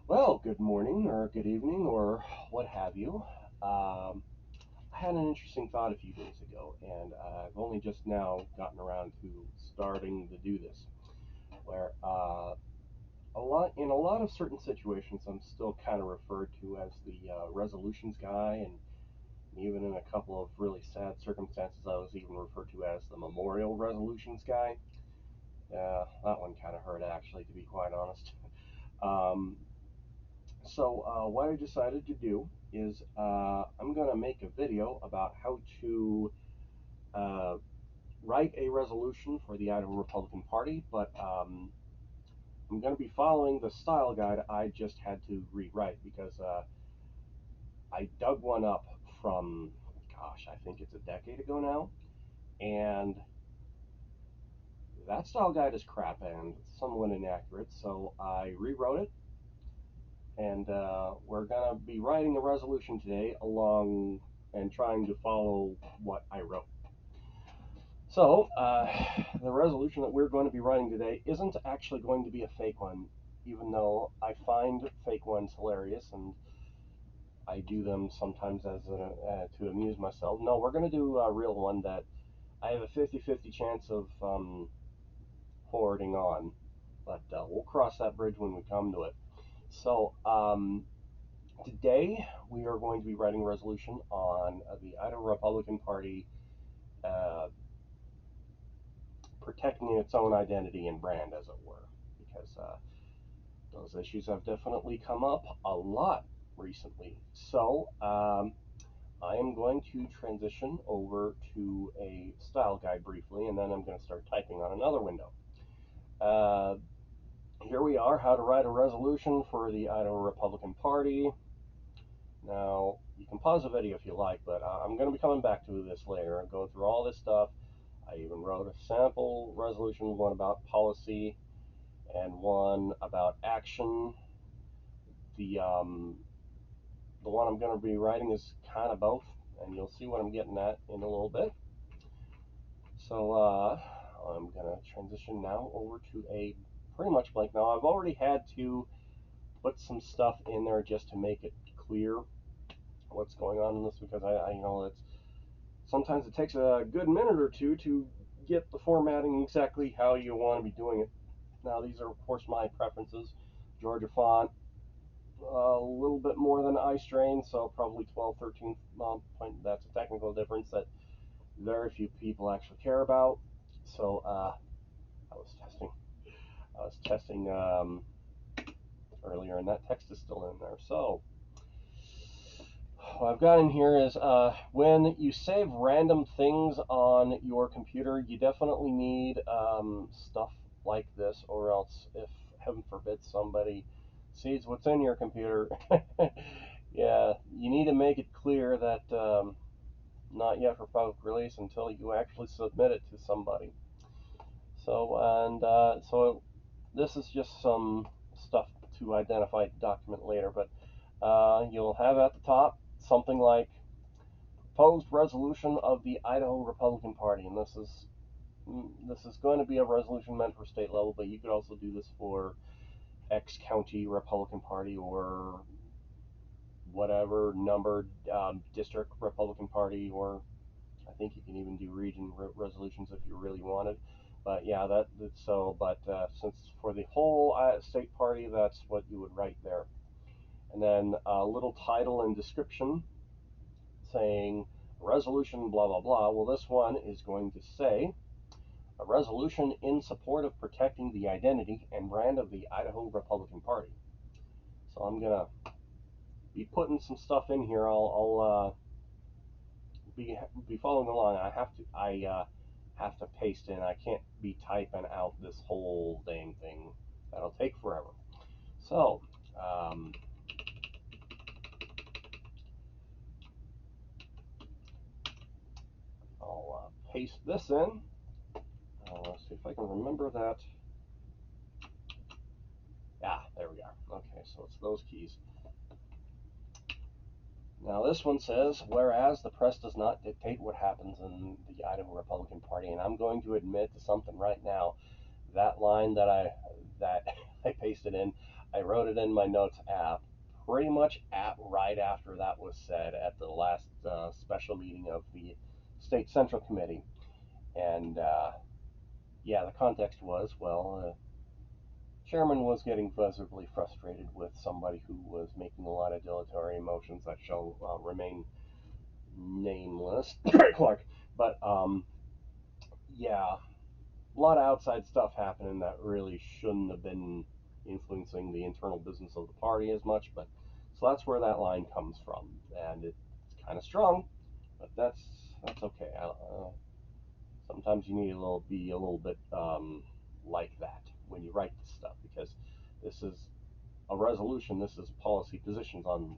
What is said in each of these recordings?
Well, good morning or good evening or what have you. I had an interesting thought a few days ago, and I've only just now gotten around to starting to do this. Where in a lot of certain situations, I'm still kind of referred to as the resolutions guy, and even in a couple of really sad circumstances, I was even referred to as the memorial resolutions guy. That one kind of hurt, actually, to be quite honest. Um, So what I decided to do is I'm going to make a video about how to uh, write a resolution for the Idaho Republican Party, but I'm going to be following the style guide I just had to rewrite because I dug one up from, gosh, I think it's a decade ago now, and that style guide is crap and somewhat inaccurate, so I rewrote it, and we're going to be writing a resolution today along and trying to follow what I wrote. So, the resolution that we're going to be writing today isn't actually going to be a fake one, even though I find fake ones hilarious and I do them sometimes to amuse myself. No, we're going to do a real one that I have a 50-50 chance of forwarding on, but we'll cross that bridge when we come to it. So, today, we are going to be writing a resolution on the Idaho Republican Party uh, protecting its own identity and brand, as it were, because those issues have definitely come up a lot recently. So, I am going to transition over to a style guide briefly, and then I'm going to start typing on another window. Uh, Here we are, how to write a resolution for the Idaho Republican Party. Now, you can pause the video if you like, but I'm going to be coming back to this later and going through all this stuff. I even wrote a sample resolution, one about policy and one about action. The one I'm going to be writing is kind of both, and you'll see what I'm getting at in a little bit. So I'm going to transition now over to a pretty much blank. Now, I've already had to put some stuff in there just to make it clear what's going on in this, because I know it's sometimes it takes a good minute or two to get the formatting exactly how you want to be doing it. Now, these are, of course, my preferences. Georgia font, a little bit more than iStrain, so probably 12, 13 point. That's a technical difference that very few people actually care about. So I was testing. I was testing earlier, and that text is still in there. So what I've got in here is when you save random things on your computer, you definitely need stuff like this, or else, if heaven forbid somebody sees what's in your computer, yeah, you need to make it clear that not yet for public release until you actually submit it to somebody. So this is just some stuff to identify the document later, but you'll have at the top something like proposed resolution of the Idaho Republican Party, and this is going to be a resolution meant for state level, but you could also do this for X County Republican Party or whatever numbered district Republican Party, or I think you can even do region resolutions if you really wanted. But yeah, that's so. But since for the whole state party, that's what you would write there, and then a little title and description saying resolution blah blah blah. Well, this one is going to say a resolution in support of protecting the identity and brand of the Idaho Republican Party. So I'm gonna be putting some stuff in here. I'll be following along. I have to paste in. I can't be typing out this whole dang thing. That'll take forever. So I'll paste this in. Let's see if I can remember that. Ah, there we are. Okay, so it's those keys. Now this one says, whereas the press does not dictate what happens in the Idaho Republican Party, and I'm going to admit to something right now. That line that I pasted in, I wrote it in my notes app pretty much at right after that was said at the last special meeting of the state central committee. And yeah, the context was, well, chairman was getting visibly frustrated with somebody who was making a lot of dilatory motions that shall remain nameless, Terry Clark. But yeah, a lot of outside stuff happening that really shouldn't have been influencing the internal business of the party as much. But so that's where that line comes from, and it's kind of strong, but that's okay. Sometimes you need a little be a little bit like that when you write this stuff because this is a resolution. This is policy positions on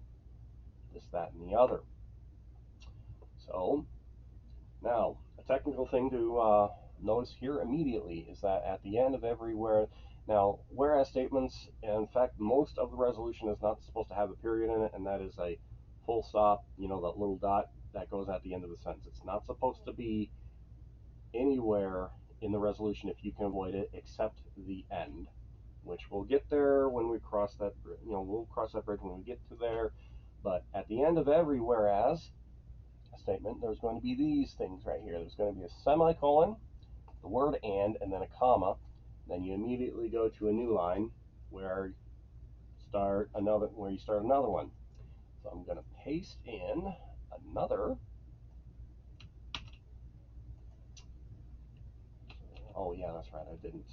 this, that, and the other. So now, a technical thing to notice here immediately is that at the end of every now, whereas statements, in fact, most of the resolution is not supposed to have a period in it, and that is a full stop, that little dot that goes at the end of the sentence. It's not supposed to be anywhere in the resolution if you can avoid it, except the end, which we'll get there when we cross that, we'll cross that bridge when we get to there. But at the end of every whereas, statement, there's going to be these things right here. There's going to be a semicolon, the word and then a comma. Then you immediately go to a new line where you start another one. So I'm going to paste in another. Oh yeah, that's right. I didn't.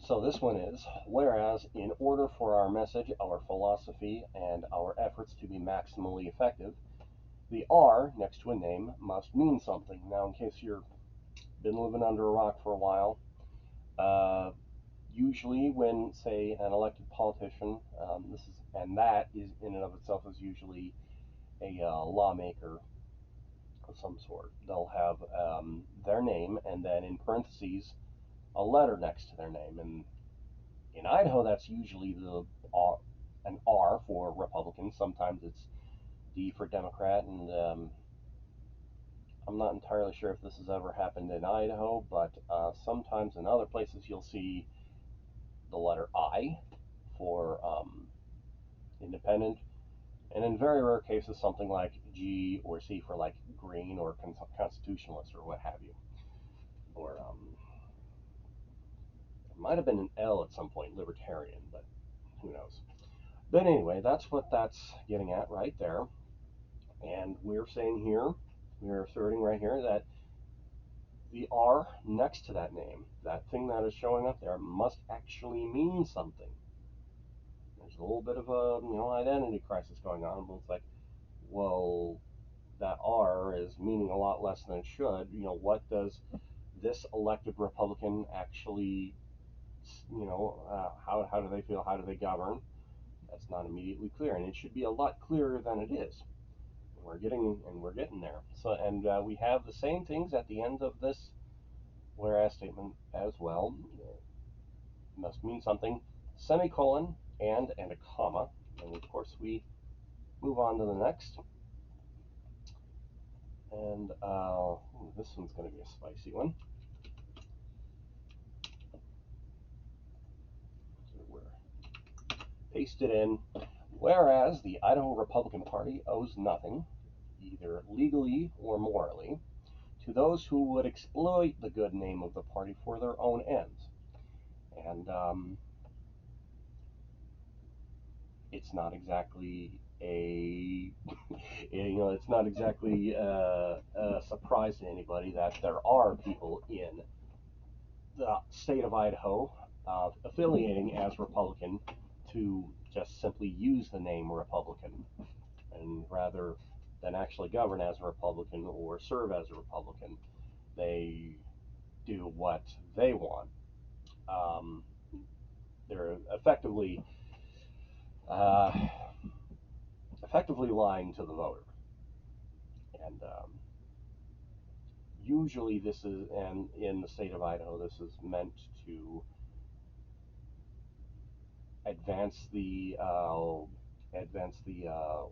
So this one is, whereas in order for our message, our philosophy, and our efforts to be maximally effective, the R next to a name must mean something. Now, in case you've been living under a rock for a while, usually when, say, an elected politician, that is in and of itself is usually a lawmaker of some sort. They'll have their name and then in parentheses a letter next to their name. And in Idaho, that's usually an R for Republican. Sometimes it's D for Democrat, and I'm not entirely sure if this has ever happened in Idaho, but sometimes in other places you'll see the letter I for independent, and in very rare cases something like G or C for like green or constitutionalist or what have you. Or it might have been an L at some point, libertarian, but who knows. But anyway, that's what that's getting at right there. And we're saying here, we're asserting right here that the R next to that name, that thing that is showing up there, must actually mean something. There's a little bit of a identity crisis going on. But it's like, well, that R is meaning a lot less than it should. What does this elected Republican actually, how do they feel? How do they govern? That's not immediately clear, and it should be a lot clearer than it is. We're getting there. So, and we have the same things at the end of this whereas statement as well. It must mean something. Semicolon and a comma, and of course we move on to the next. And this one's going to be a spicy one. So we're pasted in. Whereas the Idaho Republican Party owes nothing, either legally or morally, to those who would exploit the good name of the party for their own ends. And it's not exactly it's not exactly a surprise to anybody that there are people in the state of Idaho affiliating as Republican to just simply use the name Republican, and rather than actually govern as a Republican or serve as a Republican, they do what they want. Um, they're uh, effectively lying to the voter, and usually this is, and in the state of Idaho, this is meant to advance the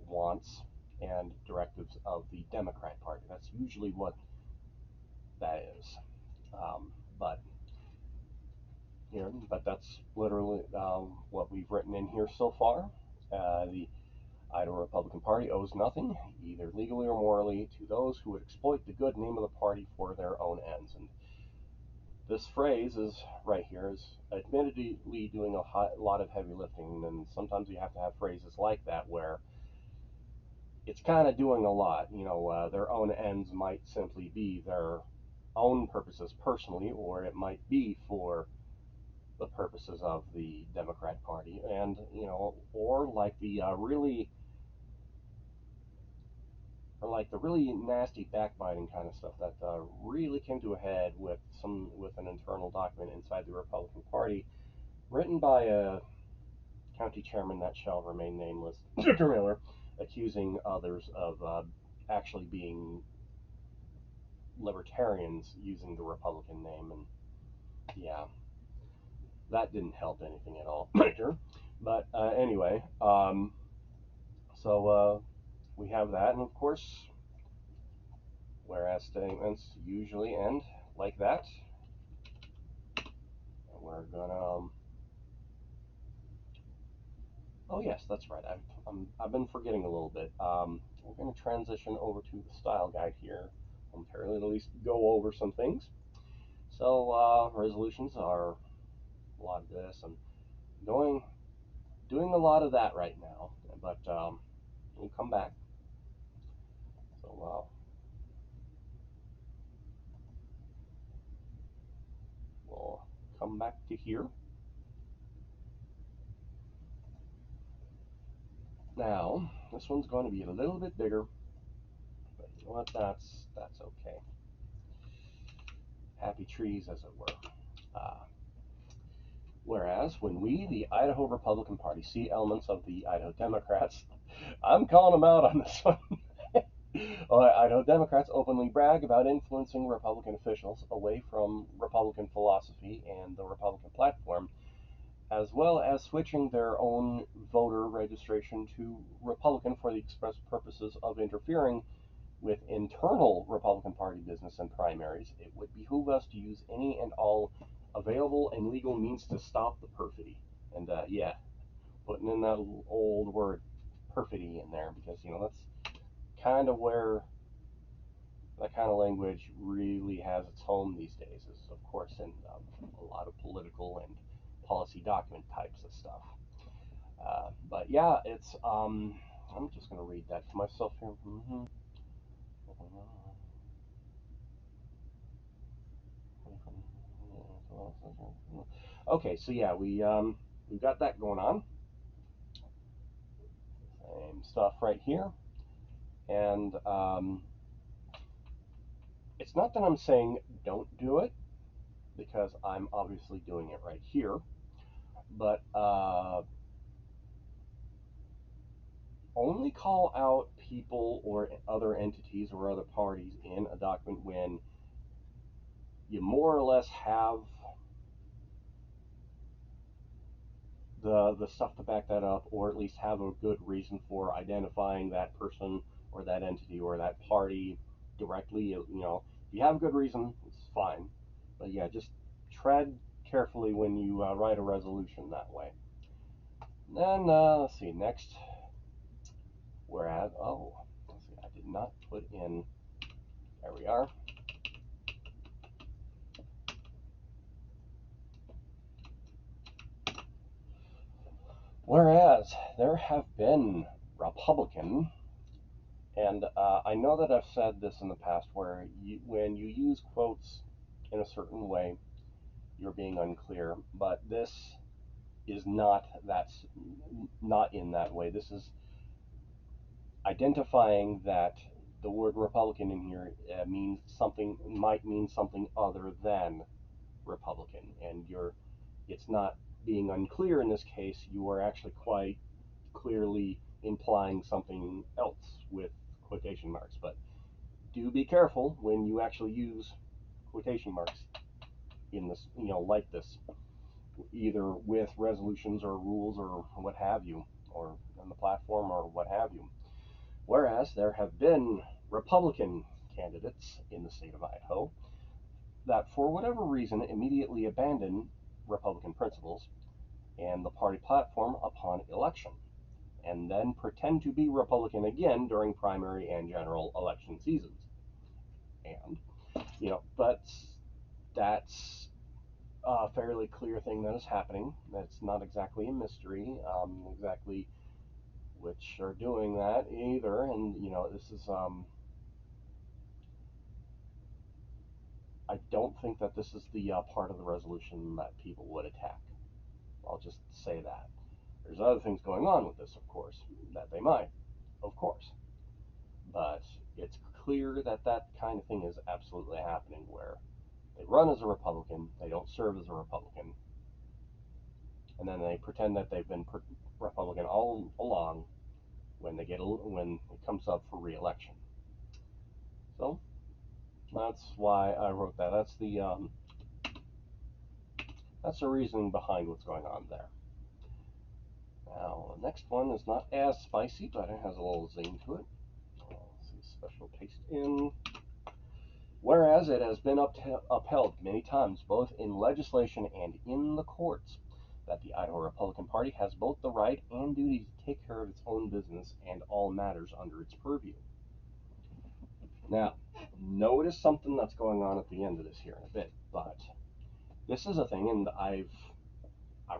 wants and directives of the Democrat Party. That's usually what that is. but that's literally what we've written in here so far. The Idaho Republican Party owes nothing, either legally or morally, to those who would exploit the good name of the party for their own ends. And this phrase is right here is admittedly doing a lot of heavy lifting, and sometimes you have to have phrases like that where it's kind of doing a lot. Their own ends might simply be their own purposes personally, or it might be for the purposes of the Democrat Party, and or like the really nasty backbiting kind of stuff that really came to a head with an internal document inside the Republican Party, written by a county chairman that shall remain nameless, Victor Miller, accusing others of actually being libertarians using the Republican name, and yeah, that didn't help anything at all, Victor. But anyway, so we have that, and of course, whereas statements usually end like that. And we're gonna. Oh yes, that's right. I've been forgetting a little bit. We're gonna transition over to the style guide here momentarily, at least go over some things. So resolutions are a lot of this. I'm doing a lot of that right now, but we'll come back. So we'll come back to here. Now, this one's going to be a little bit bigger, but you know what? That's okay. Happy trees, as it were. Uh, Whereas, when we, the Idaho Republican Party, see elements of the Idaho Democrats, I'm calling them out on this one. Idaho Democrats openly brag about influencing Republican officials away from Republican philosophy and the Republican platform, as well as switching their own voter registration to Republican for the express purposes of interfering with internal Republican Party business and primaries. It would behoove us to use any and all available and legal means to stop the perfidy. And yeah, putting in that old word perfidy in there, because that's kind of where that kind of language really has its home these days, is of course in a lot of political and policy document types of stuff. But yeah, it's I'm just going to read that to myself here. Okay, so yeah, we've got that going on. Same stuff right here, and it's not that I'm saying don't do it, because I'm obviously doing it right here, but only call out people or other entities or other parties in a document when you more or less have the stuff to back that up, or at least have a good reason for identifying that person or that entity or that party directly. If you have a good reason, it's fine. But yeah, just tread carefully when you write a resolution that way. Then let's see next. Whereas, let's see, I did not put in. There we are. Whereas there have been Republican, and I know that I've said this in the past, where when you use quotes in a certain way, you're being unclear. But this is not not in that way. This is identifying that the word Republican in here might mean something other than Republican, and it's not being unclear in this case. You are actually quite clearly implying something else with quotation marks. But do be careful when you actually use quotation marks in this, like this, either with resolutions or rules or what have you, or on the platform or what have you. Whereas there have been Republican candidates in the state of Idaho that, for whatever reason, immediately abandon Republican principles and the party platform upon election, and then pretend to be Republican again during primary and general election seasons. And that's a fairly clear thing that is happening. That's not exactly a mystery, exactly which are doing that either. And this is I don't think that this is the part of the resolution that people would attack. I'll just say that. There's other things going on with this, of course, that they might, of course. But it's clear that that kind of thing is absolutely happening, where they run as a Republican, they don't serve as a Republican, and then they pretend that they've been Republican all along when it comes up for re-election. So that's why I wrote that. That's the reasoning behind what's going on there. Now, the next one is not as spicy, but it has a little zing to it. Let's see, special paste in. Whereas it has been upheld many times, both in legislation and in the courts, that the Idaho Republican Party has both the right and duty to take care of its own business and all matters under its purview. Now, notice something that's going on at the end of this here in a bit, but this is a thing, and I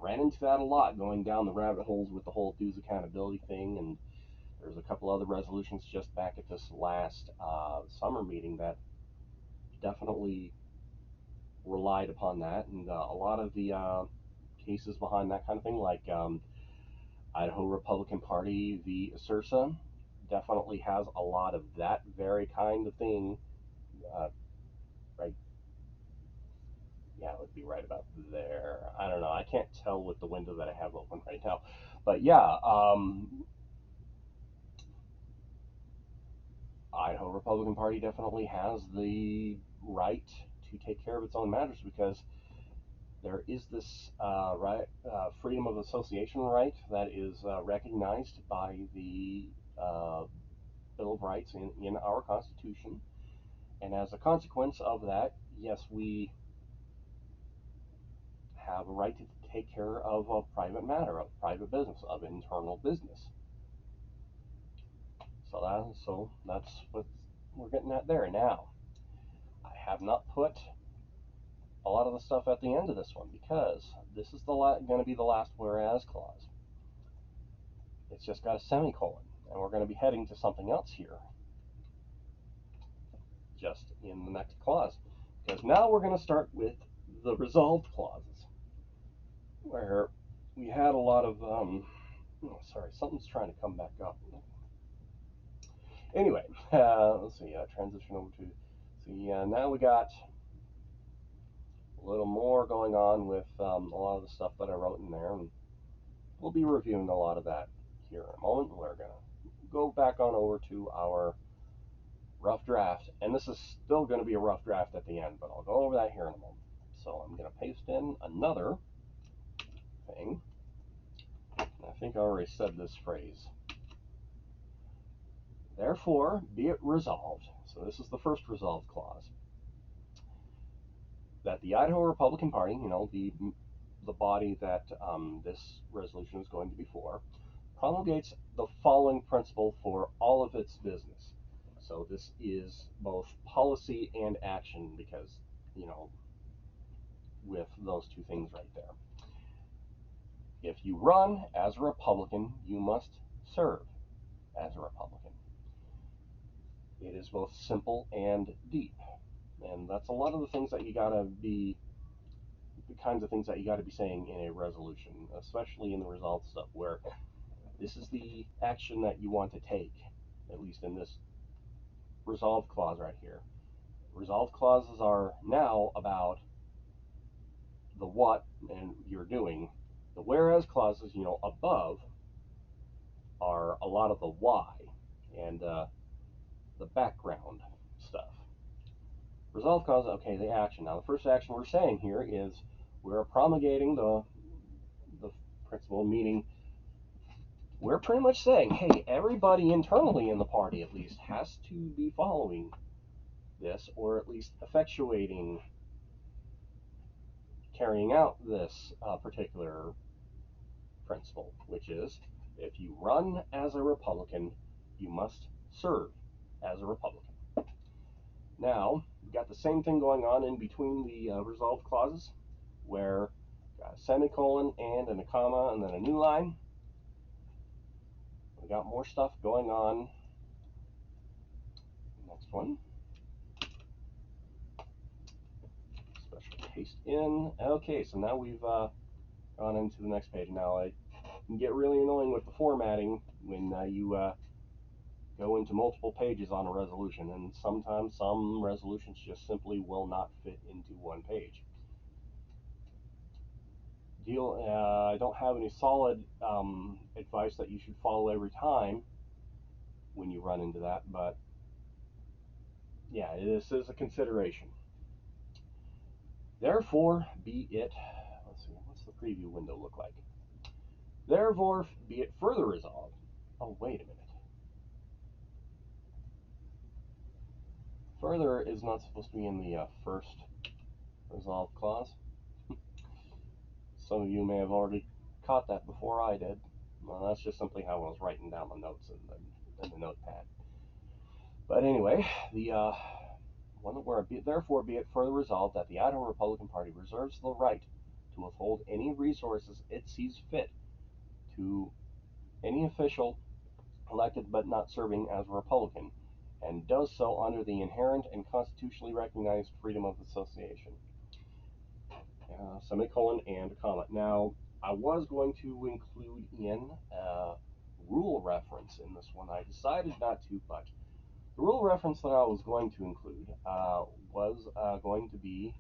ran into that a lot going down the rabbit holes with the whole dues accountability thing, and there's a couple other resolutions just back at this last summer meeting that definitely relied upon that, and a lot of the cases behind that kind of thing, like Idaho Republican Party v. Asursa, definitely has a lot of that very kind of thing. Right? Yeah, it would be right about there. I don't know. I can't tell with the window that I have open right now, but yeah, Idaho Republican Party definitely has the right to take care of its own matters, because there is this freedom of association right that is recognized by the Bill of Rights in our Constitution. And as a consequence of that, yes, we have a right to take care of a private matter, of private business, of internal business. So that's what we're getting at there. Now, I have not put a lot of the stuff at the end of this one, because this is going to be the last whereas clause. It's just got a semicolon, and we're going to be heading to something else here just in the next clause, because now we're going to start with the resolved clauses, where we had a lot of sorry, something's trying to come back up. Anyway, let's see, transition over to see, now we got a little more going on with a lot of the stuff that I wrote in there, and we'll be reviewing a lot of that here in a moment. We're going to go back on over to our rough draft, and this is still going to be a rough draft at the end, but I'll go over that here in a moment. So I'm going to paste in another thing. I think I already said this phrase. Therefore, be it resolved, so this is the first resolved clause, that the Idaho Republican Party, the body that this resolution is going to be for, promulgates the following principle for all of its business. So this is both policy and action, because, with those two things right there. If you run as a Republican, you must serve as a Republican. It is both simple and deep. And that's a lot of the things that you gotta be, the kinds of things that you gotta be saying in a resolution, especially in the resolved stuff, where this is the action that you want to take, at least in this resolved clause right here. Resolved clauses are now about the what and you're doing. The whereas clauses, above, are a lot of the why and the background stuff. Resolved clause, okay, the action. Now, the first action we're saying here is we're promulgating the principle, meaning we're pretty much saying, hey, everybody internally in the party, at least, has to be following this, or at least effectuating, carrying out this particular principle, which is if you run as a Republican, you must serve as a Republican. Now, we've got the same thing going on in between the resolved clauses, where got a semicolon and a comma and then a new line. We got more stuff going on. Next one. Special paste in. Okay, so now we've gone into the next page. Now, it can get really annoying with the formatting when you go into multiple pages on a resolution, and sometimes some resolutions just simply will not fit into one page. I don't have any solid advice that you should follow every time when you run into that, but yeah, this is a consideration. Therefore, be it, let's see, what's the preview window look like? Therefore, be it further resolved. Oh, wait a minute. Further is not supposed to be in the first resolved clause. Some of you may have already caught that before I did. Well, that's just simply how I was writing down the notes in the notepad. But anyway, the one where therefore be it further resolved that the Idaho Republican Party reserves the right to withhold any resources it sees fit to any official elected but not serving as a Republican, and does so under the inherent and constitutionally recognized freedom of association. Semicolon and a comma. Now, I was going to include in a rule reference in this one. I decided not to, but the rule reference that I was going to include was going to be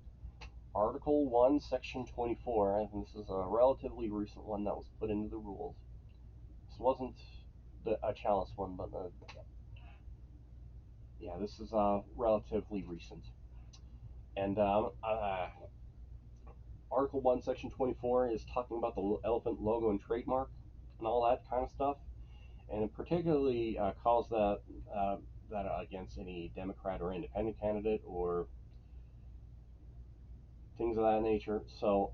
Article 1, Section 24, and this is a relatively recent one that was put into the rules. This wasn't a Chalice one, but yeah, this is relatively recent. And Article 1, Section 24 is talking about the elephant logo and trademark and all that kind of stuff, and it particularly calls that against any Democrat or independent candidate or things of that nature. So,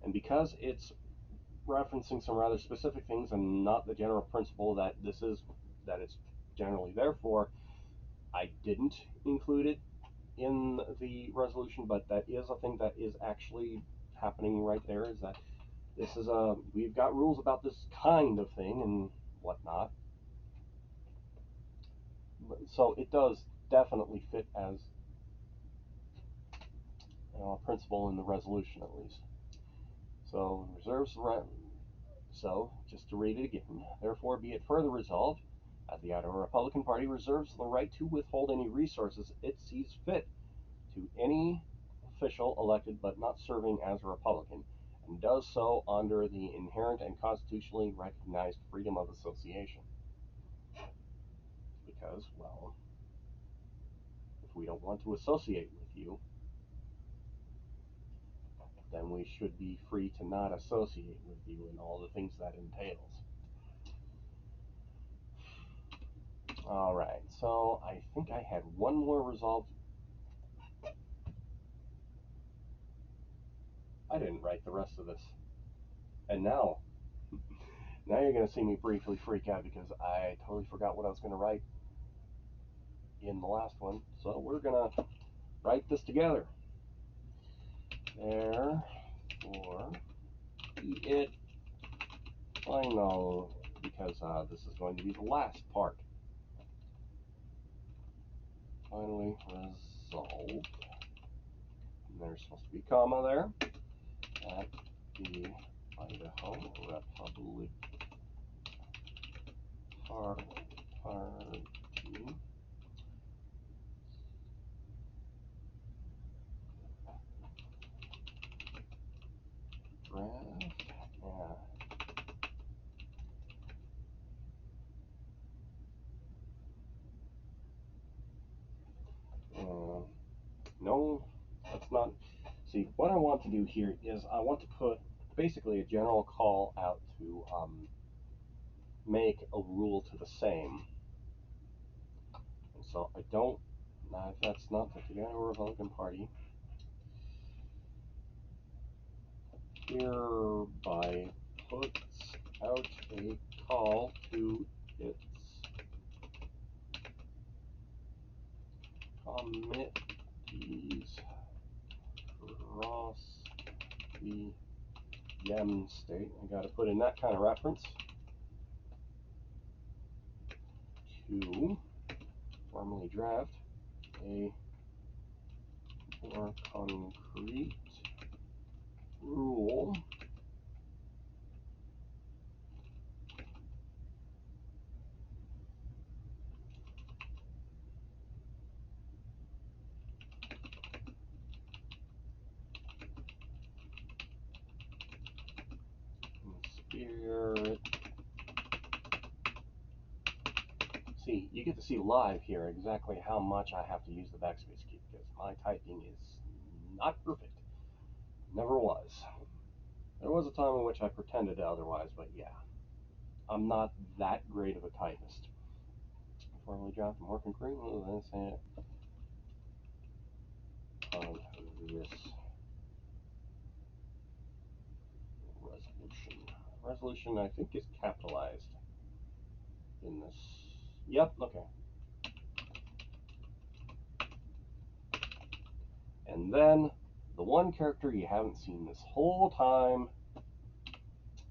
and because it's referencing some rather specific things and not the general principle that it's generally there for, I didn't include it in the resolution, but that is a thing that is actually happening right there. Is that this is we've got rules about this kind of thing and whatnot, so it does definitely fit as a principle in the resolution at least. So reserves the right. So just to read it again, therefore be it further resolved that the Idaho Republican Party reserves the right to withhold any resources it sees fit to any official elected but not serving as a Republican, and does so under the inherent and constitutionally recognized freedom of association. Because, well, if we don't want to associate with you, then we should be free to not associate with you and all the things that entails. All right, so I think I had one more resolved. I didn't write the rest of this. And now you're going to see me briefly freak out because I totally forgot what I was going to write in the last one. So we're going to write this together. Therefore, be it final, because this is going to be the last part. Finally resolved. And there's supposed to be a comma there. At the Idaho Republic Party draft. Yeah. No, that's not. See, what I want to do here is I want to put basically a general call out to make a rule to the same. And so I don't. That's not the Idaho Republican Party hereby puts out a call to its committees across the Yem state. I got to put in that kind of reference to formally draft a more concrete rule in spirit. See, you get to see live here exactly how much I have to use the backspace key because my typing is not perfect. Never was. There was a time in which I pretended otherwise, but yeah, I'm not that great of a typist. Formally draft more concretely than say of this resolution. Resolution, I think, is capitalized in this. Yep, okay. And then the one character you haven't seen this whole time,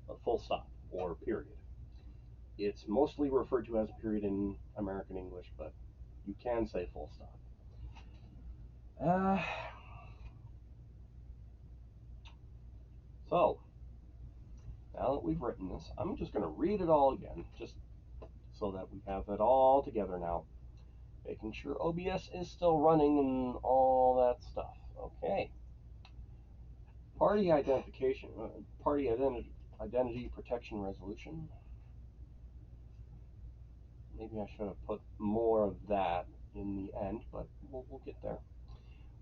a full stop or period. It's mostly referred to as a period in American English, but you can say full stop. So, now that we've written this, I'm just going to read it all again, just so that we have it all together now. Making sure OBS is still running and all that stuff. Okay. Party identification, party identity protection resolution. Maybe I should have put more of that in the end, but we'll get there.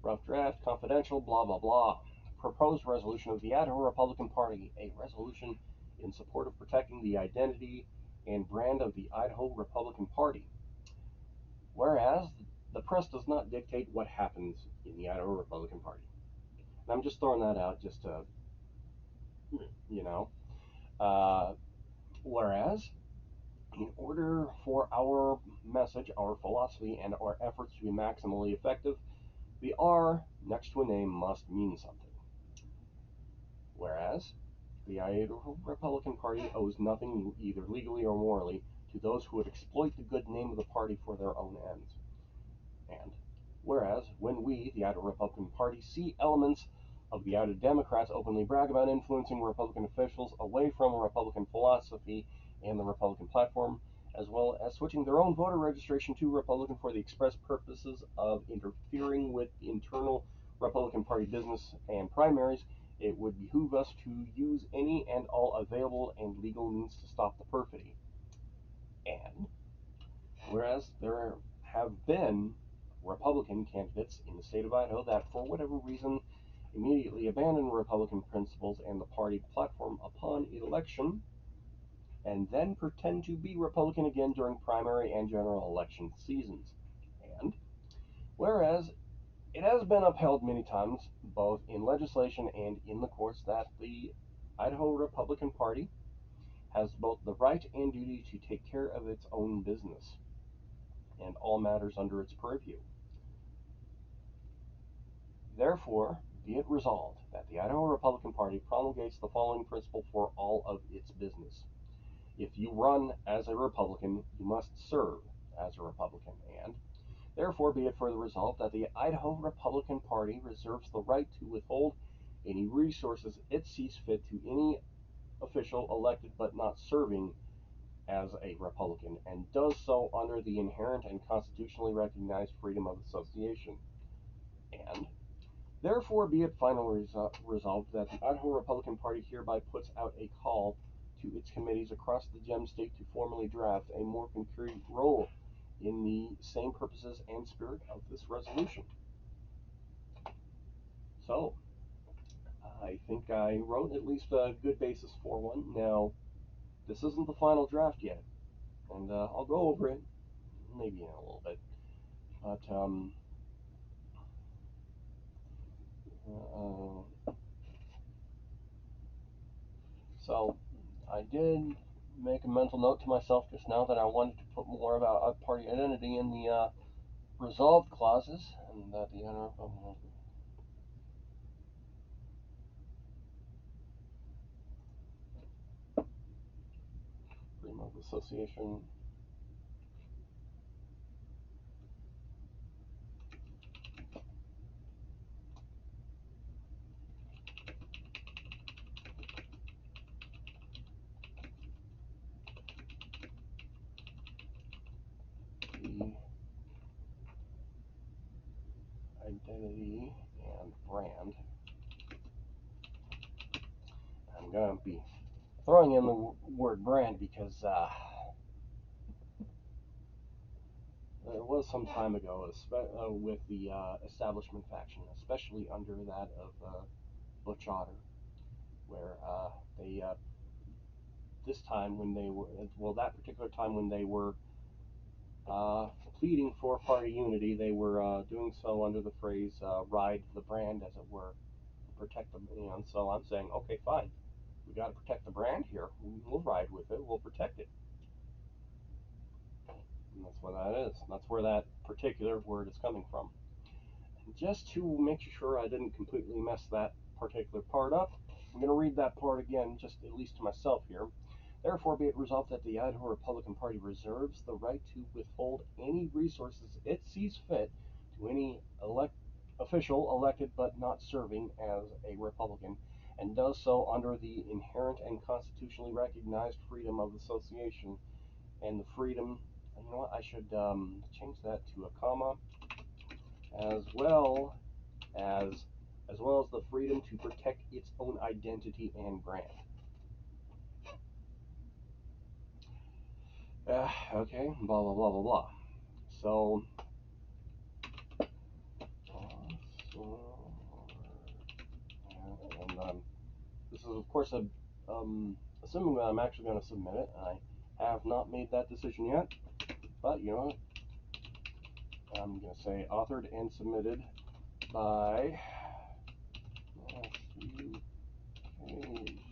Rough draft, confidential, blah, blah, blah. Proposed resolution of the Idaho Republican Party, a resolution in support of protecting the identity and brand of the Idaho Republican Party. Whereas the press does not dictate what happens in the Idaho Republican Party. And I'm just throwing that out just to, you know. Whereas, in order for our message, our philosophy, and our efforts to be maximally effective, the R next to a name must mean something. Whereas, the Idaho Republican Party owes nothing either legally or morally to those who would exploit the good name of the party for their own ends. And whereas, when we, the Idaho Republican Party, see elements of the Idaho Democrats openly brag about influencing Republican officials away from Republican philosophy and the Republican platform, as well as switching their own voter registration to Republican for the express purposes of interfering with internal Republican Party business and primaries, it would behoove us to use any and all available and legal means to stop the perfidy. And whereas there have been Republican candidates in the state of Idaho that, for whatever reason, immediately abandon Republican principles and the party platform upon election, and then pretend to be Republican again during primary and general election seasons. And whereas it has been upheld many times, both in legislation and in the courts, that the Idaho Republican Party has both the right and duty to take care of its own business and all matters under its purview. Therefore, be it resolved that the Idaho Republican Party promulgates the following principle for all of its business. If you run as a Republican, you must serve as a Republican, and therefore be it further resolved that the Idaho Republican Party reserves the right to withhold any resources it sees fit to any official elected but not serving as a Republican, and does so under the inherent and constitutionally recognized freedom of association. And therefore, be it finally resolved that the Idaho Republican Party hereby puts out a call to its committees across the Gem State to formally draft a more concrete role in the same purposes and spirit of this resolution. So, I think I wrote at least a good basis for one. Now, this isn't the final draft yet, and I'll go over it maybe in a little bit. But So I did make a mental note to myself just now that I wanted to put more about party identity in the resolved clauses, and that the freedom of association, the identity and brand. I'm gonna be throwing in the word brand because there was some time ago with the establishment faction, especially under that of Butch Otter, where they this time when they were that particular time when they were pleading for party unity, they were doing so under the phrase "ride the brand," as it were, protect them. And so I'm saying, okay, fine, we got to protect the brand here. We'll ride with it. We'll protect it. And that's what that is. That's where that particular word is coming from. And just to make sure I didn't completely mess that particular part up, I'm going to read that part again, just at least to myself here. Therefore, be it resolved that the Idaho Republican Party reserves the right to withhold any resources it sees fit to any official elected but not serving as a Republican, and does so under the inherent and constitutionally recognized freedom of association and the freedom. You know what? I should change that to a comma, as well as the freedom to protect its own identity and brand. Okay, blah blah blah blah blah. So, and this is of course assuming that I'm actually going to submit it. I have not made that decision yet, but you know, I'm going to say authored and submitted by Matthew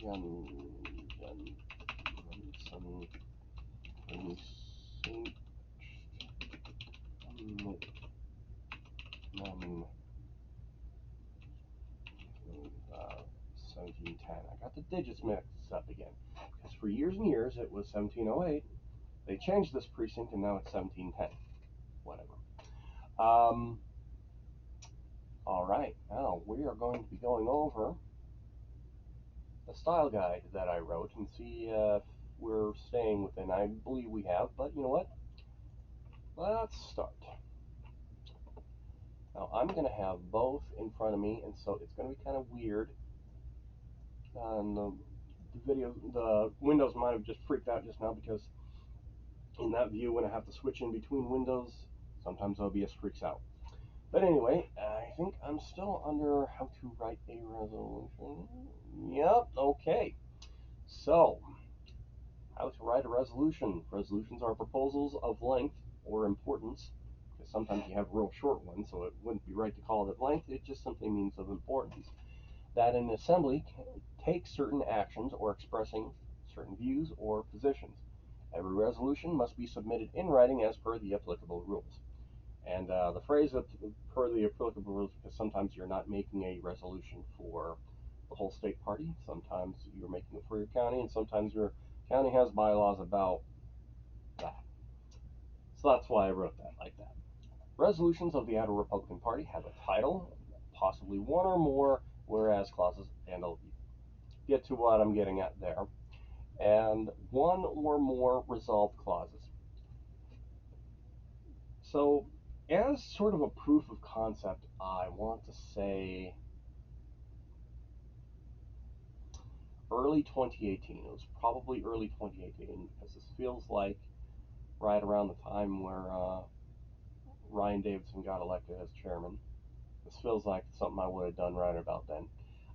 K. Jensen, Precinct 1710. I got the digits mixed up again because for years and years it was 1708. They changed this precinct and now it's 1710. Whatever. All right, now we are going to be going over the style guide that I wrote and see if we're staying within. I believe we have, but you know what? Let's start. Now I'm going to have both in front of me, and so it's going to be kind of weird. And the windows might have just freaked out just now because in that view, when I have to switch in between windows, sometimes OBS freaks out. But anyway, I think I'm still under how to write a resolution. Yep, okay. So, how to write a resolution. Resolutions are proposals of length or importance, because sometimes you have real short ones, so it wouldn't be right to call it length. It just simply means of importance. That an assembly can take certain actions or expressing certain views or positions. Every resolution must be submitted in writing as per the applicable rules. And the phrase per the applicable rules, because sometimes you're not making a resolution for the whole state party. Sometimes you're making it for your county, and sometimes your county has bylaws about that. So that's why I wrote that like that. Resolutions of the Idaho Republican Party have a title, possibly one or more whereas clauses, and I'll get to what I'm getting at there, and one or more resolved clauses. So, as sort of a proof of concept, I want to say early 2018. It was probably early 2018 because this feels like right around the time where Ryan Davidson got elected as chairman. This feels like something I would have done right about then.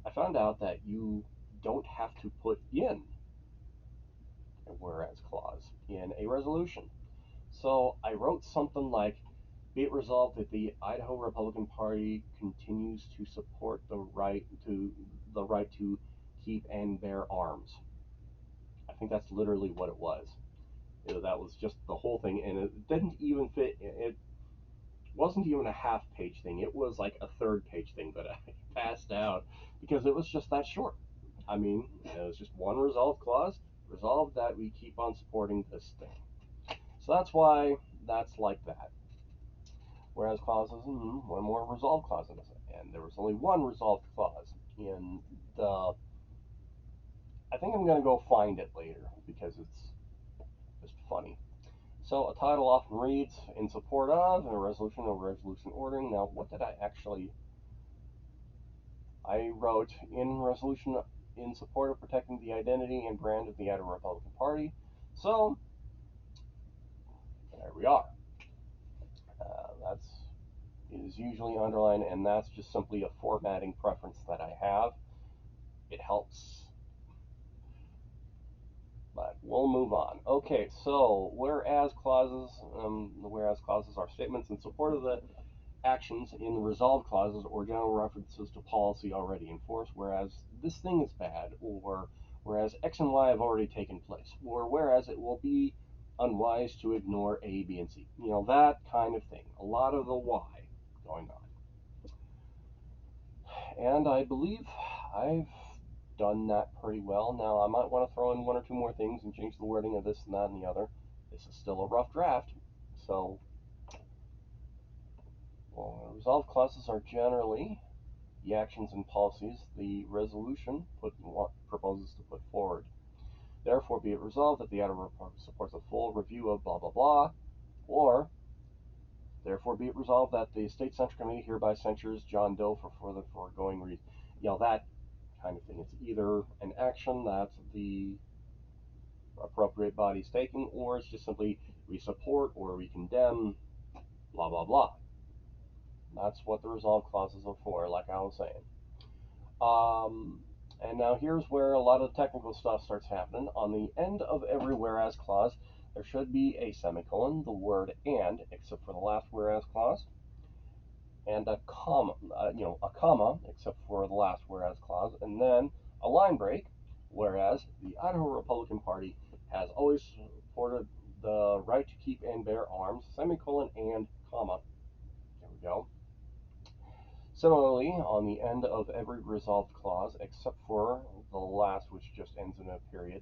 I found out that you don't have to put in a whereas clause in a resolution. So I wrote something like, be it resolved that the Idaho Republican Party continues to support the right to keep and bear arms. think that's literally what it was. That was just the whole thing, and it didn't even fit. It wasn't even a half-page thing. It was like a third-page thing that I passed out because it was just that short. I mean, it was just one resolve clause, resolve that we keep on supporting this thing. So that's why that's like that. Whereas clauses, one more resolve clause in this, and there was only one resolved clause in the. I think I'm gonna go find it later because it's just funny. So a title often reads in support of, and a resolution or resolution ordering. Now, what did I actually? I wrote in resolution in support of protecting the identity and brand of the Idaho Republican Party. So there we are. That's is usually underlined, and that's just simply a formatting preference that I have. It helps, but we'll move on. Okay, so whereas clauses, the whereas clauses are statements in support of the actions in the resolve clauses or general references to policy already in force, whereas this thing is bad, or whereas X and Y have already taken place, or whereas it will be unwise to ignore A, B, and C. You know, that kind of thing. A lot of the why going on. And I believe I've done that pretty well. Now, I might want to throw in one or two more things and change the wording of this and that and the other. This is still a rough draft, so resolve clauses are generally the actions and policies the resolution proposes to put forward. Therefore, be it resolved that the Idaho Report supports a full review of blah blah blah, or therefore be it resolved that the State Central Committee hereby censures John Doe for further foregoing reason. You know, that kind of thing. It's either an action that the appropriate body is taking, or it's just simply we support or we condemn, blah blah blah. That's what the resolve clauses are for, like I was saying. And now here's where a lot of the technical stuff starts happening. On the end of every whereas clause, there should be a semicolon, the word and, except for the last whereas clause, and a comma, a comma, except for the last whereas clause, and then a line break, whereas the Idaho Republican Party has always supported the right to keep and bear arms, semicolon and comma. There we go. Similarly, on the end of every resolved clause, except for the last, which just ends in a period,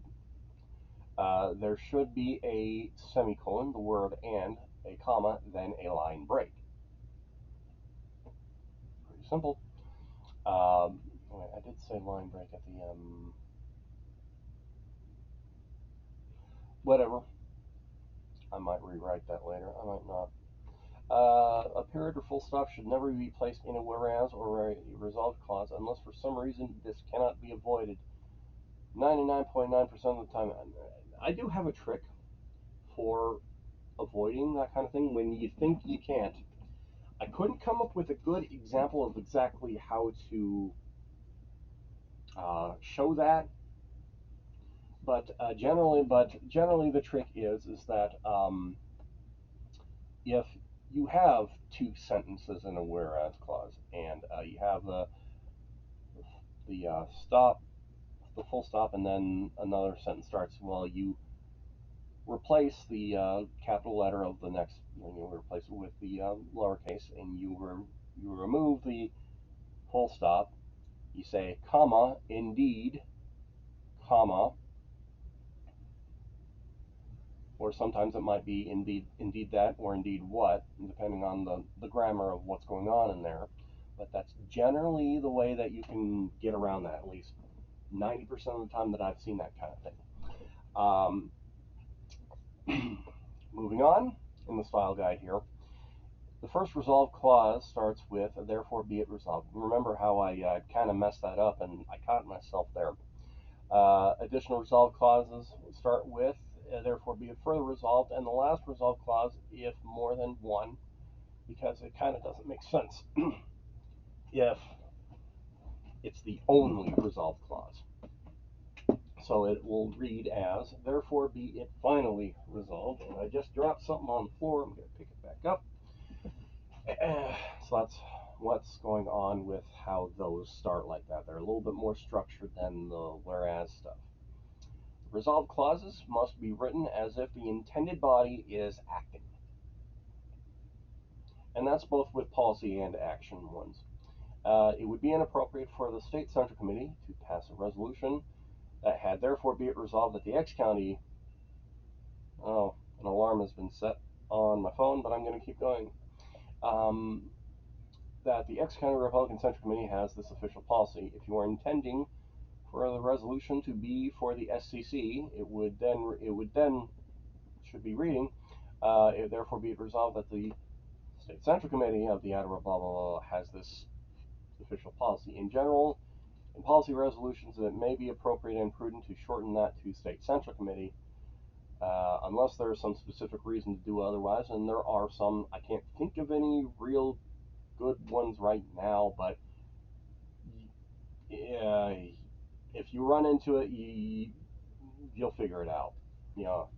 there should be a semicolon, the word and, a comma, then a line break. Pretty simple. I did say line break at the end. Whatever. I might rewrite that later. I might not. A period or full stop should never be placed in a whereas or a resolved clause unless for some reason this cannot be avoided. 99.9% of the time. I do have a trick for avoiding that kind of thing when you think you can't. I couldn't come up with a good example of exactly how to show that, but generally the trick is that if you have two sentences in a whereas clause and you have the stop, the full stop, and then another sentence starts, well, you replace the capital letter of the next, you replace it with the lowercase, and you remove the full stop. You say comma, indeed, comma, or sometimes it might be indeed that, or indeed what, depending on the grammar of what's going on in there. But that's generally the way that you can get around that, at least 90% of the time that I've seen that kind of thing. Moving on in the style guide here. The first resolve clause starts with, therefore be it resolved. Remember how I kind of messed that up and I caught myself there. Additional resolve clauses start with, therefore be it further resolved, and the last resolve clause if more than one, because it kind of doesn't make sense if it's the only resolve clause. So it will read as, therefore be it finally resolved. And I just dropped something on the floor. I'm going to pick it back up. So that's what's going on with how those start like that. They're a little bit more structured than the whereas stuff. Resolved clauses must be written as if the intended body is acting. And that's both with policy and action ones. It would be inappropriate for the State Central Committee to pass a resolution that had therefore be it resolved that the X County, oh, an alarm has been set on my phone, but I'm going to keep going. Um, that the X County Republican Central Committee has this official policy. If you are intending for the resolution to be for the SCC, it would then should be reading. It therefore be it resolved that the State Central Committee of the Idaho blah blah blah has this official policy. In general, in policy resolutions, it may be appropriate and prudent to shorten that to State Central Committee, unless there is some specific reason to do otherwise. And there are some. I can't think of any real good ones right now, but uh, if you run into it, you'll figure it out. You know,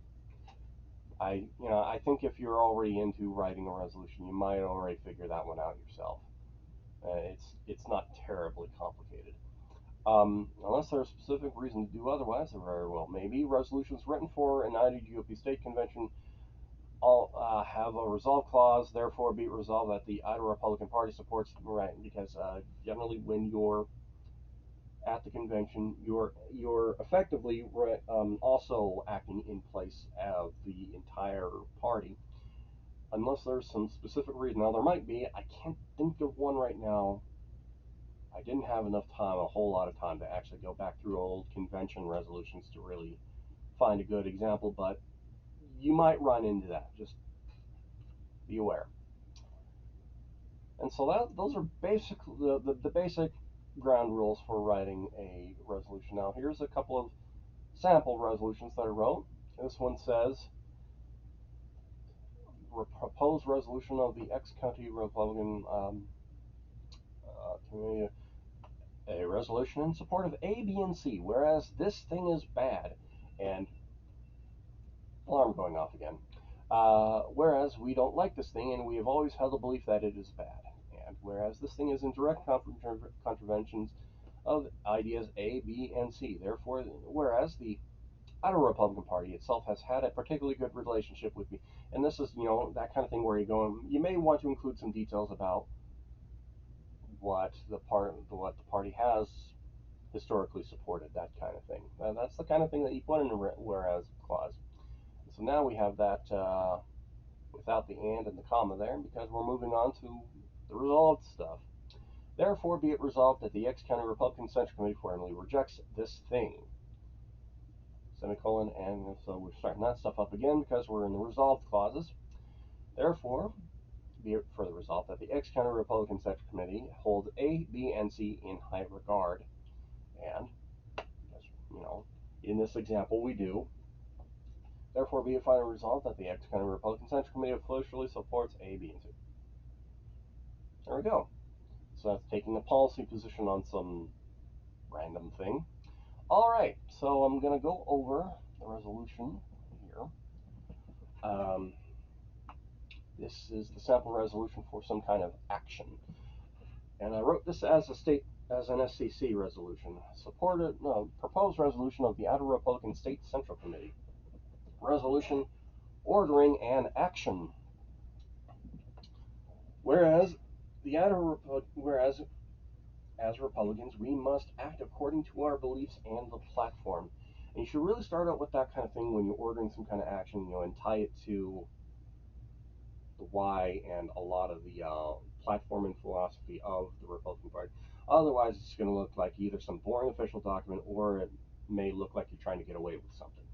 I think if you're already into writing a resolution, you might already figure that one out yourself. It's not terribly complicated. Unless there's a specific reason to do otherwise, there very well may be. Resolutions written for an IDGOP state convention all have a resolve clause. Therefore, be it resolved that the Idaho Republican Party supports right because generally when you're at the convention, you're effectively also acting in place of the entire party, unless there's some specific reason. Now there might be. I can't think of one right now. I didn't have enough time, a whole lot of time, to actually go back through old convention resolutions to really find a good example, but you might run into that. Just be aware. And so those are basic the basic ground rules for writing a resolution. Now here's a couple of sample resolutions that I wrote. This one says proposed resolution of the X County Republican Committee, a resolution in support of A, B, and C. Whereas this thing is bad, and alarm going off again. Whereas we don't like this thing, and we have always held the belief that it is bad. And whereas this thing is in direct contraventions of ideas A, B, and C. Therefore, whereas the Idaho Republican Party itself has had a particularly good relationship with me, and this is that kind of thing where you may want to include some details about what the party has historically supported, that kind of thing. That's the kind of thing that you put in a whereas clause. So now we have that without the and the comma there, because we're moving on to the resolved stuff. Therefore, be it resolved that the X County Republican Central Committee formally rejects this thing. Semicolon, and so we're starting that stuff up again because we're in the resolved clauses. Therefore, be it further resolved that the X County Republican Central Committee hold A, B, and C in high regard. And, as in this example, we do. Therefore, be it finally resolved that the X County Republican Central Committee officially supports A, B, and C. There we go. So that's taking a policy position on some random thing. All right, so I'm going to go over the resolution here. This is the sample resolution for some kind of action. And I wrote this as an SCC resolution. Proposed resolution of the Idaho Republican State Central Committee. Resolution ordering an action. Whereas as Republicans, we must act according to our beliefs and the platform. And you should really start out with that kind of thing when you're ordering some kind of action, and tie it to the why and a lot of the platform and philosophy of the Republican Party. Otherwise, it's going to look like either some boring official document, or it may look like you're trying to get away with something.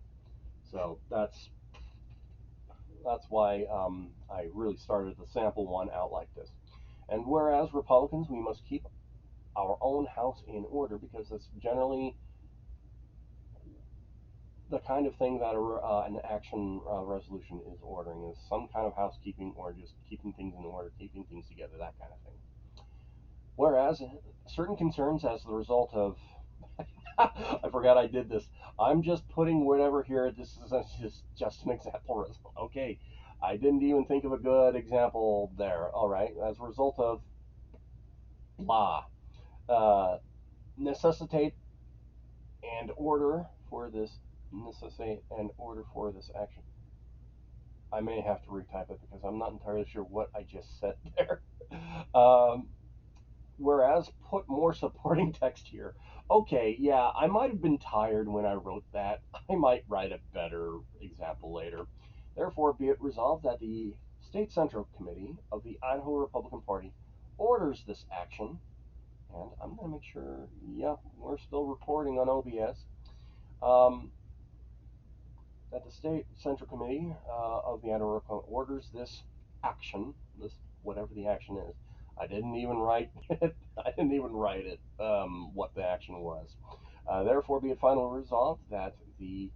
So that's why I really started the sample one out like this. And whereas Republicans, we must keep our own house in order, because that's generally the kind of thing that an action resolution is ordering, is some kind of housekeeping, or just keeping things in order, keeping things together, that kind of thing. Whereas certain concerns as the result of I forgot I did this. I'm just putting whatever here. This is just an example. Okay, I didn't even think of a good example there. All right, as a result of blah, uh, necessitate and order for this necessitate an order for this action. I may have to retype it because I'm not entirely sure what I just said there. Um, Whereas, put more supporting text here. Okay, yeah, I might have been tired when I wrote that. I might write a better example later. Therefore, be it resolved that the State Central Committee of the Idaho Republican Party orders this action, and I'm going to make sure, yep, we're still recording on OBS, um, that the State Central Committee of the Idaho Republican orders this action, this whatever the action is. I didn't even write it. I didn't even write it. What the action was. Therefore, be it finally resolved that the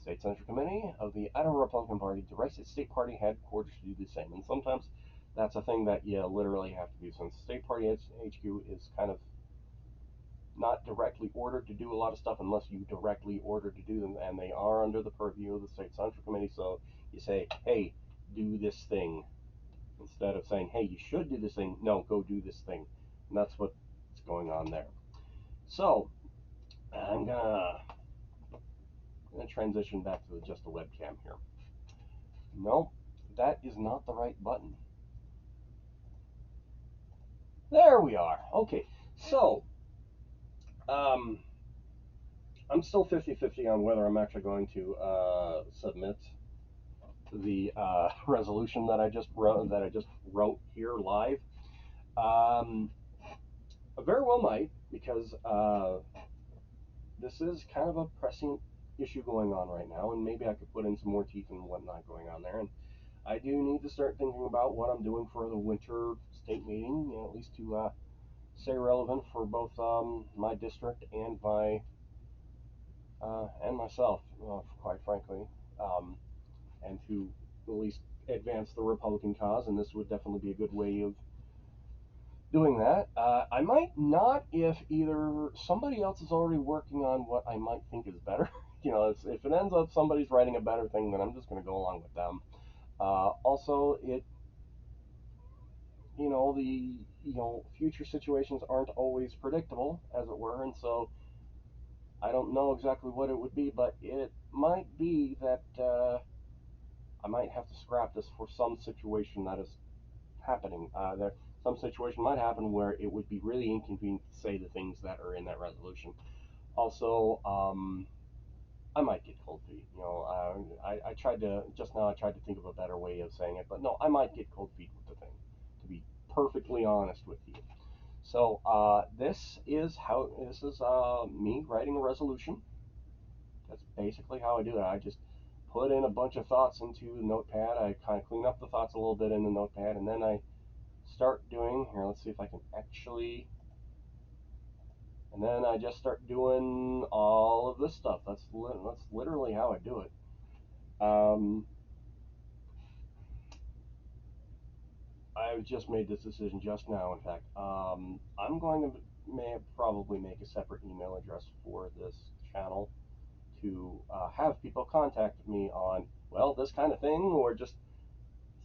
State Central Committee of the Idaho Republican Party directs its state party headquarters to do the same. And sometimes that's a thing that you literally have to do, since state party HQ is kind of not directly ordered to do a lot of stuff unless you directly order to do them, and they are under the purview of the state central committee. So you say, hey, do this thing, instead of saying, hey, you should do this thing. No, go do this thing. And that's what's going on there. So I'm gonna transition back to just the webcam here. No, that is not the right button. There we are. Okay, so um, I'm still 50-50 on whether I'm actually going to submit the resolution that I just wrote here live. Um, I very well might, because this is kind of a pressing issue going on right now, and maybe I could put in some more teeth and whatnot going on there. And I do need to start thinking about what I'm doing for the winter state meeting, you know, at least to stay relevant for both my district and myself, quite frankly, um, and to at least advance the Republican cause. And this would definitely be a good way of doing that. I might not if either somebody else is already working on what I might think is better. You know, if it ends up somebody's writing a better thing, then I'm just going to go along with them. Also, future situations aren't always predictable, as it were, and so I don't know exactly what it would be, but it might be that I might have to scrap this for some situation that is happening. Some situation might happen where it would be really inconvenient to say the things that are in that resolution. Also, I might get cold feet. You know, I tried to just now. I tried to think of a better way of saying it, but no, I might get cold feet with the thing. To be perfectly honest with you. So this is me writing a resolution. That's basically how I do it. I just put in a bunch of thoughts into Notepad. I kind of clean up the thoughts a little bit in the Notepad, and then I start doing here. Let's see if I can actually. And then I just start doing all of this stuff. That's literally how I do it. Um, I just made this decision just now. In fact, I'm going to probably make a separate email address for this channel to have people contact me on, well, this kind of thing, or just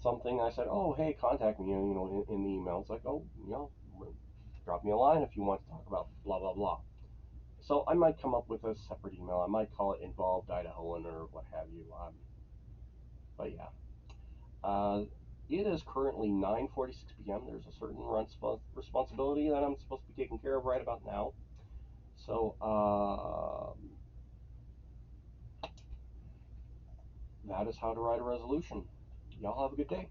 something. I said, oh, hey, contact me, in the email. It's like, oh, drop me a line if you want to talk about blah blah blah. So I might come up with a separate email. I might call it Involved Idahoan or what have you. But yeah, uh, it is currently 9:46 p.m. There's a certain responsibility that I'm supposed to be taking care of right about now. So that is how to write a resolution. Y'all have a good day.